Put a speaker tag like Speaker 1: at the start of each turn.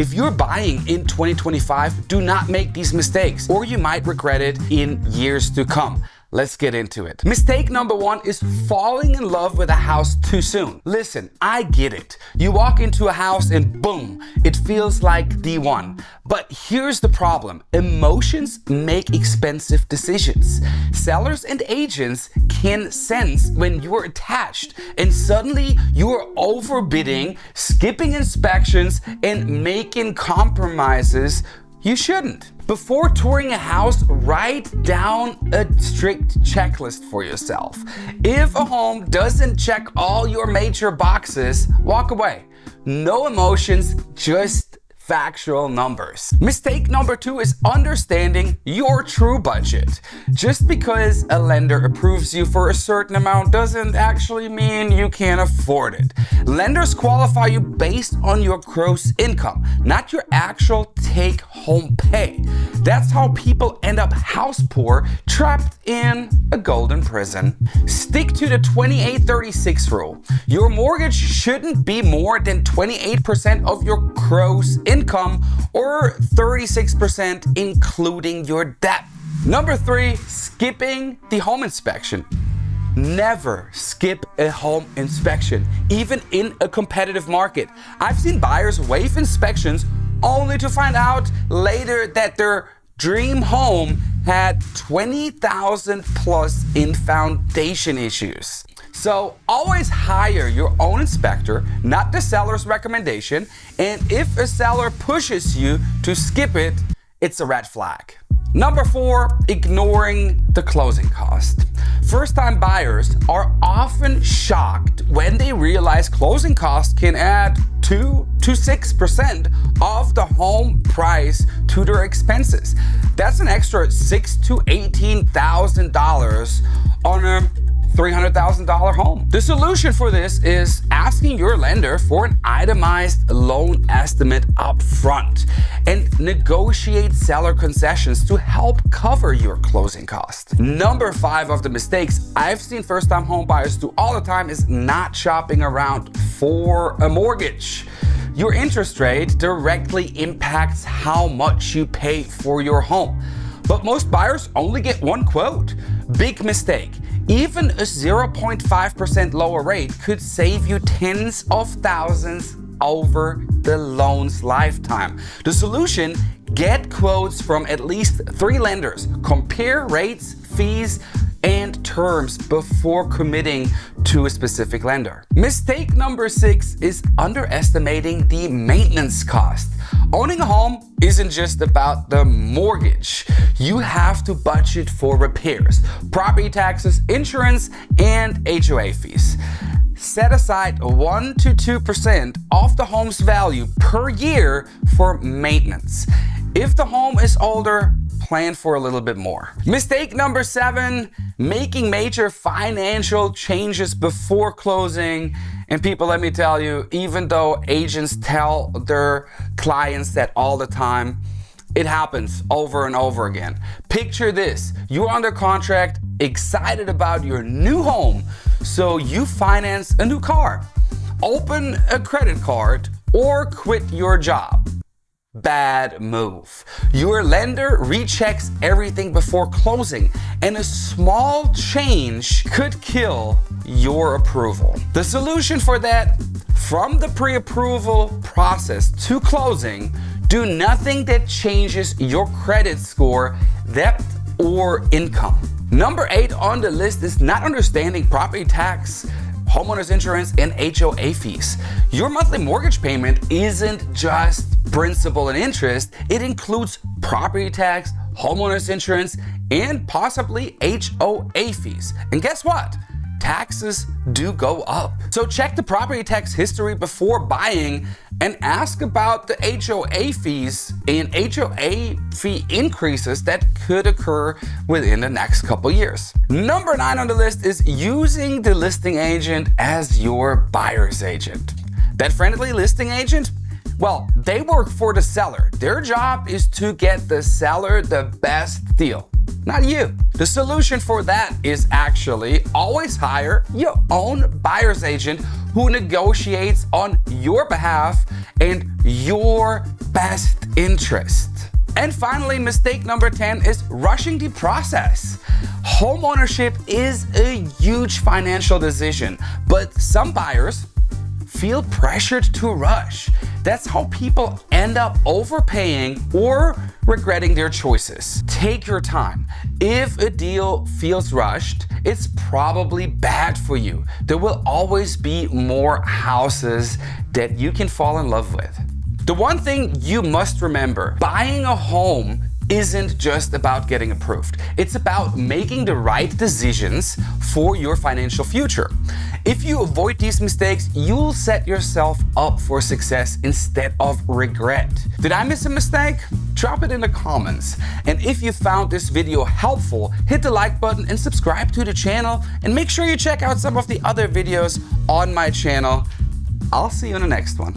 Speaker 1: If you're buying in 2025, do not make these mistakes, or you might regret it in years to come. Let's get into it. Mistake number 1 is falling in love with a house too soon. Listen, I get it. You walk into a house and boom, it feels like the one. But here's the problem. Emotions make expensive decisions. Sellers and agents can sense when you're attached and suddenly you're overbidding, skipping inspections, and making compromises you shouldn't. Before touring a house, write down a strict checklist for yourself. If a home doesn't check all your major boxes, walk away. No emotions, just factual numbers. Mistake number 2 is understanding your true budget. Just because a lender approves you for a certain amount doesn't actually mean you can afford it. Lenders qualify you based on your gross income, not your actual take-home pay. That's how people end up house poor, trapped in a golden prison. Stick to the 28-36 rule. Your mortgage shouldn't be more than 28% of your gross income or 36% including your debt. Number 3, skipping the home inspection. Never skip a home inspection, even in a competitive market. I've seen buyers waive inspections only to find out later that their dream home had 20,000 plus in foundation issues. So always hire your own inspector, not the seller's recommendation. And if a seller pushes you to skip it, it's a red flag. Number 4, ignoring the closing cost. First-time buyers are often shocked when they realize closing costs can add 2 to 6% of the home price to their expenses. That's an extra $6,000 to $18,000 on a $300,000 home. The solution for this is asking your lender for an itemized loan estimate up front and negotiate seller concessions to help cover your closing costs. Number 5 of the mistakes I've seen first-time home buyers do all the time is not shopping around for a mortgage. Your interest rate directly impacts how much you pay for your home. But most buyers only get one quote. Big mistake. Even a 0.5% lower rate could save you tens of thousands over the loan's lifetime. The solution: get quotes from at least 3 lenders. Compare rates, fees, and terms before committing to a specific lender. Mistake number 6 is underestimating the maintenance cost. Owning a home isn't just about the mortgage. You have to budget for repairs, property taxes, insurance, and HOA fees. Set aside 1 to 2% of the home's value per year for maintenance. If the home is older, plan for a little bit more. Mistake number 7, making major financial changes before closing. And people, let me tell you, even though agents tell their clients that all the time, it happens over and over again. Picture this: you're under contract, excited about your new home, so you finance a new car, open a credit card, or quit your job. Bad move. Your lender rechecks everything before closing, and a small change could kill your approval. The solution for that: from the pre-approval process to closing, do nothing that changes your credit score, debt, or income. Number 8 on the list is not understanding property tax, homeowners insurance, and HOA fees. Your monthly mortgage payment isn't just principal and interest, it includes property tax, homeowners insurance, and possibly HOA fees. And guess what? Taxes do go up. So check the property tax history before buying and ask about the HOA fees and HOA fee increases that could occur within the next couple years. Number 9 on the list is using the listing agent as your buyer's agent. That friendly listing agent, well, they work for the seller. Their job is to get the seller the best deal, not you. The solution for that is actually always hire your own buyer's agent who negotiates on your behalf and your best interest. And finally, mistake number 10 is rushing the process. Homeownership is a huge financial decision, but some buyers feel pressured to rush. That's how people end up overpaying or regretting their choices. Take your time. If a deal feels rushed, it's probably bad for you. There will always be more houses that you can fall in love with. The one thing you must remember, buying a home isn't just about getting approved. It's about making the right decisions for your financial future. If you avoid these mistakes, you'll set yourself up for success instead of regret. Did I miss a mistake? Drop it in the comments. And if you found this video helpful, hit the like button and subscribe to the channel. And make sure you check out some of the other videos on my channel. I'll see you in the next one.